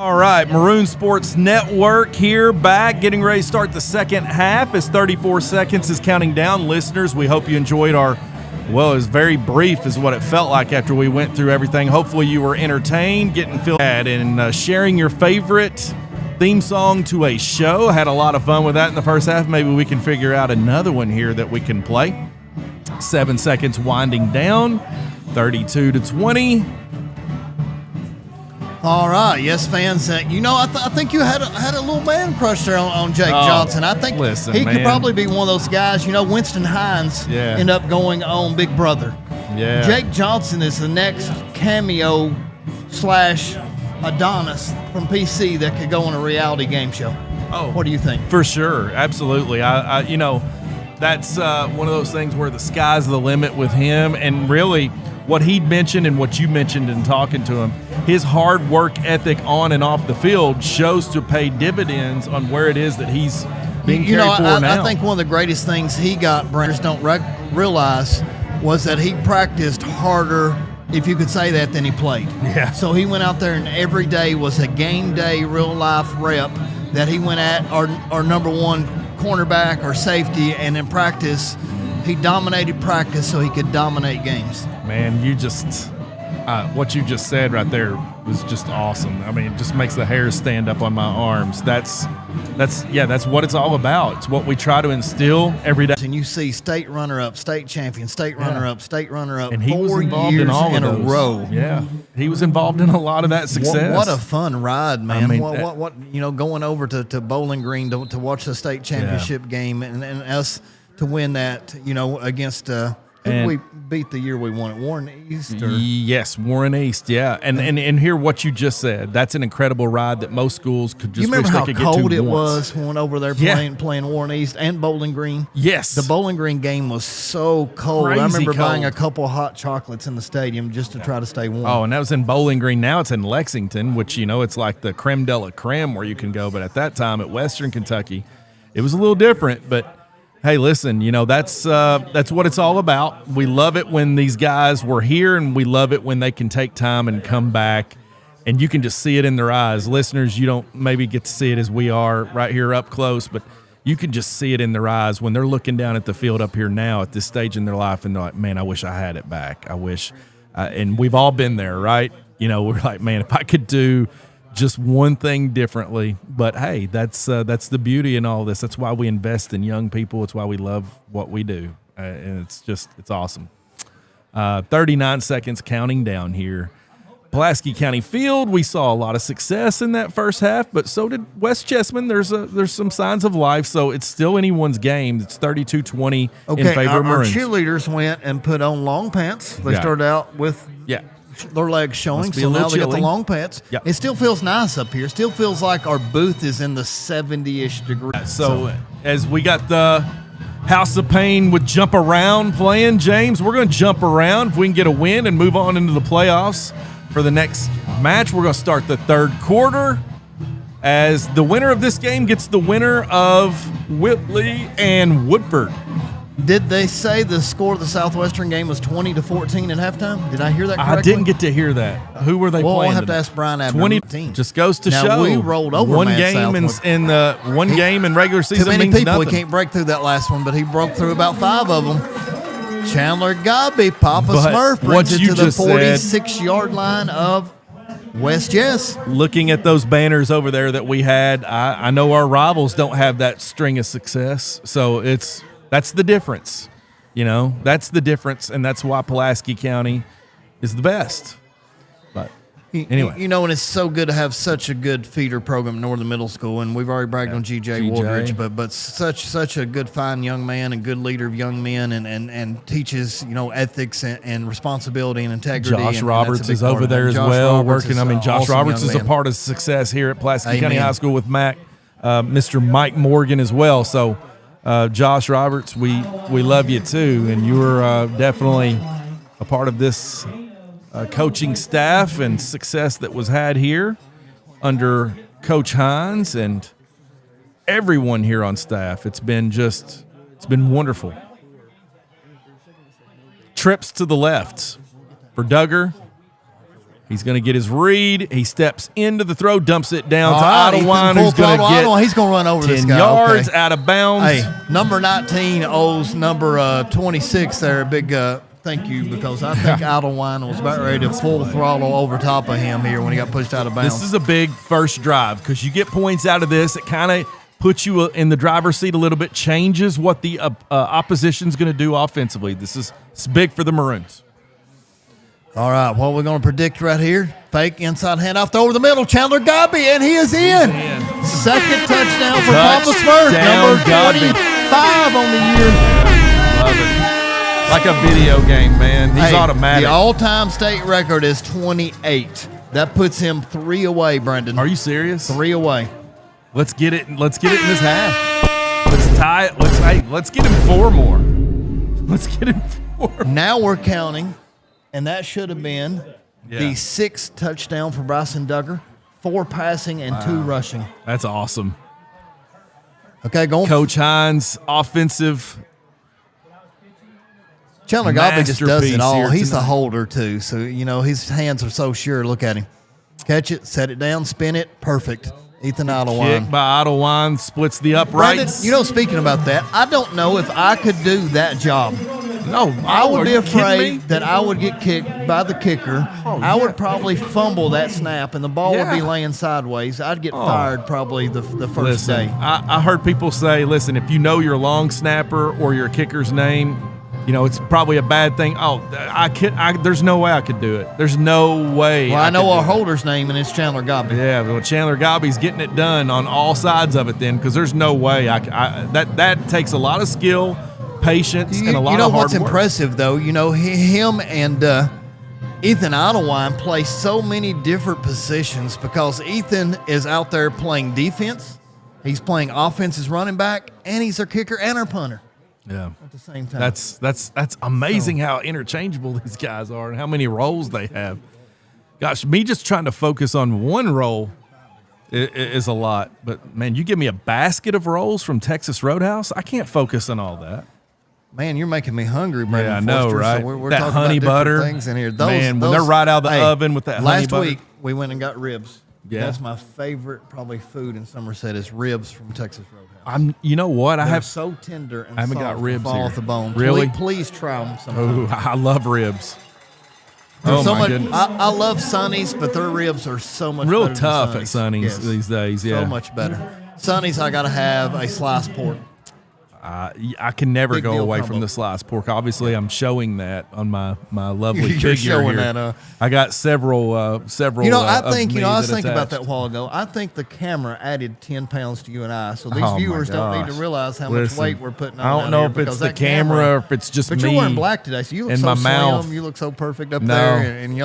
All right, Maroon Sports Network here, back, getting ready to start the second half as 34 seconds is counting down. Listeners, we hope you enjoyed it was very brief is what it felt like after we went through everything. Hopefully you were entertained, getting filled and sharing your favorite theme song to a show. Had a lot of fun with that in the first half. Maybe we can figure out another one here that we can play. 7 seconds winding down, 32-20. All right, yes, fans. I think you had a little man crush there on Jake Johnson. I think he could probably be one of those guys. Winston Hines ended up going on Big Brother. Yeah. Jake Johnson is the next cameo / Adonis from PC that could go on a reality game show. Oh, what do you think? For sure, absolutely. That's one of those things where the sky's the limit with him, and really what he'd mentioned and what you mentioned in talking to him, his hard work ethic on and off the field shows to pay dividends on where it is that he's being carried for now. I think one of the greatest things he got, Branders don't realize, was that he practiced harder, if you could say that, than he played. Yeah. So he went out there and every day was a game day, real life rep that he went at our number one cornerback or safety, and in practice, he dominated practice so he could dominate games. Man, you just what you just said right there was just awesome. I mean, it just makes the hairs stand up on my arms. That's what it's all about. It's what we try to instill every day. And you see state runner-up, state champion, state runner-up, state runner-up, and he was 4 involved years in all in of a those. row. Yeah, he was involved in a lot of that success. What a fun ride, man! I mean, what going over to Bowling Green to watch the state championship game and us to win that, against. Who we beat the year we won it? Warren East? Yes, Warren East, yeah. And hear what you just said. That's an incredible ride that most schools could just wish they could get to once. You remember how cold it was when we went over there playing Warren East and Bowling Green? Yes. The Bowling Green game was so cold. Crazy I remember cold. buying a couple of hot chocolates in the stadium just to try to stay warm. Oh, and that was in Bowling Green. Now it's in Lexington, which, it's like the creme de la creme where you can go. But at that time at Western Kentucky, it was a little different, but hey, listen, that's what it's all about. We love it when these guys were here, and we love it when they can take time and come back, and you can just see it in their eyes. Listeners, you don't maybe get to see it as we are right here up close, but you can just see it in their eyes when they're looking down at the field up here now at this stage in their life, and they're like, man, I wish I had it back. I wish. And we've all been there, right? We're like, man, if I could do just one thing differently. But hey, that's the beauty in all this. That's why we invest in young people. It's why we love what we do, and it's awesome. 39 seconds counting down here. Pulaski County Field, we saw a lot of success in that first half, but so did West Jessamine. There's some signs of life, so it's still anyone's game. It's 32-20 in favor of Maroons. Our cheerleaders went and put on long pants. They started out with their legs showing, so now they got the long pants. Yep. It still feels nice up here. Still feels like our booth is in the 70-ish degrees. So as we got the House of Pain with Jump Around playing, James, we're going to jump around if we can get a win and move on into the playoffs for the next match. We're going to start the third quarter as the winner of this game gets the winner of Whitley and Woodford. Did they say the score of the Southwestern game was 20-14 at halftime? Did I hear that correctly? I didn't get to hear that. Who were they playing? Well, I'll have to ask Brian Abner. 20 just goes to show. We rolled over one game in the game in regular season. Too many means people. nothing. We can't break through that last one, but he broke through about 5 of them. Chandler Gobby, Papa Smurf, brings it to the 46-yard line of West Jess. Looking at those banners over there that we had, I know our rivals don't have that string of success, so that's the difference. That's the difference, and that's why Pulaski County is the best. But anyway. And it's so good to have such a good feeder program at Northern Middle School, and we've already bragged on GJ Woodridge, but such a good, fine young man and good leader of young men and teaches, ethics and responsibility and integrity. Josh Roberts is over there as well, working. Josh Roberts is a part of success here at Pulaski County High School with Mac, Mr. Mike Morgan as well. So, Josh Roberts, we love you too, and you were definitely a part of this coaching staff and success that was had here under Coach Hines and everyone here on staff. It's been wonderful. Trips to the left for Duggar, He's going to get his read. He steps into the throw, dumps it down to right, Idlewild, who's going to get he's going to run over 10 this guy. yards out of bounds. Hey, number 19 owes number 26 there a big thank you, because I think Idlewild was about ready to full throttle over top of him here when he got pushed out of bounds. This is a big first drive because you get points out of this. It kind of puts you in the driver's seat a little bit, changes what the opposition's going to do offensively. It's big for the Maroons. All right, what we're going to predict right here. Fake inside handoff over the middle. Chandler Gobby, and he is in. Second touchdown for Papa Smurf. Number 25 on the year. Love it. Like a video game, man. He's automatic. The all-time state record is 28. That puts him 3 away, Brendan. Are you serious? 3 away. Let's get it. Let's get it in this half. Let's tie it. Let's get him 4 more. Let's get him 4. Now we're counting. And that should have been the 6th touchdown for Bryson Duggar, 4 passing and 2 rushing. That's awesome. Okay, go on. Coach Hines, offensive. Chandler Gobby just does it all. He's tonight. the holder, too. So, his hands are so sure. Look at him. Catch it, set it down, spin it. Perfect. Ethan Idlewild. Kick by Idlewild, splits the uprights. Brandon, speaking about that, I don't know if I could do that job. No, I would be afraid that I would get kicked by the kicker. I would probably fumble that snap, and the ball would be laying sideways. I'd get fired probably the first day. I heard people say, listen, if you know your long snapper or your kicker's name, it's probably a bad thing. There's no way I could do it. There's no way. Well, I know our holder's name, and it's Chandler Gobby. Yeah, well, Chandler Gobby's getting it done on all sides of it then, because there's no way. That takes a lot of skill, patience, and a lot of hard work. You know what's impressive, though? Him and Ethan Idlewild play so many different positions because Ethan is out there playing defense. He's playing offense as running back, and he's our kicker and our punter. Yeah, at the same time. That's amazing how interchangeable these guys are and how many roles they have. Gosh, me just trying to focus on one role is a lot. But man, you give me a basket of rolls from Texas Roadhouse, I can't focus on all that. Man, you're making me hungry, Brandon. Yeah, I know, Forster. right? So we're that talking honey about butter things in here. When they're right out of the oven with that honey butter. Last week we went and got ribs. Yeah, that's my favorite probably food in Somerset is ribs from Texas Roadhouse. You know what? They're so tender and I haven't soft got ribs fall here. off the bone. Really? Please try them sometime. Oh, I love ribs. There's my goodness. I love Sonny's, but their ribs are so much real better tough than at Sonny's these days. Yeah, so much better. Sonny's, I got to have a sliced pork. I can never Big go deal away combo. from the sliced pork. Obviously, I'm showing that on my lovely You're figure showing here. that, I got several. I of think me I was that thinking about attached. that a while ago. I think the camera added 10 pounds to you and I. So these Oh, my viewers don't need gosh. to realize how Listen, much weight we're putting on. I don't out know here if it's because the that camera or if it's just but me you're wearing black today, so you look and so my slim. mouth. You look so perfect up No. there, and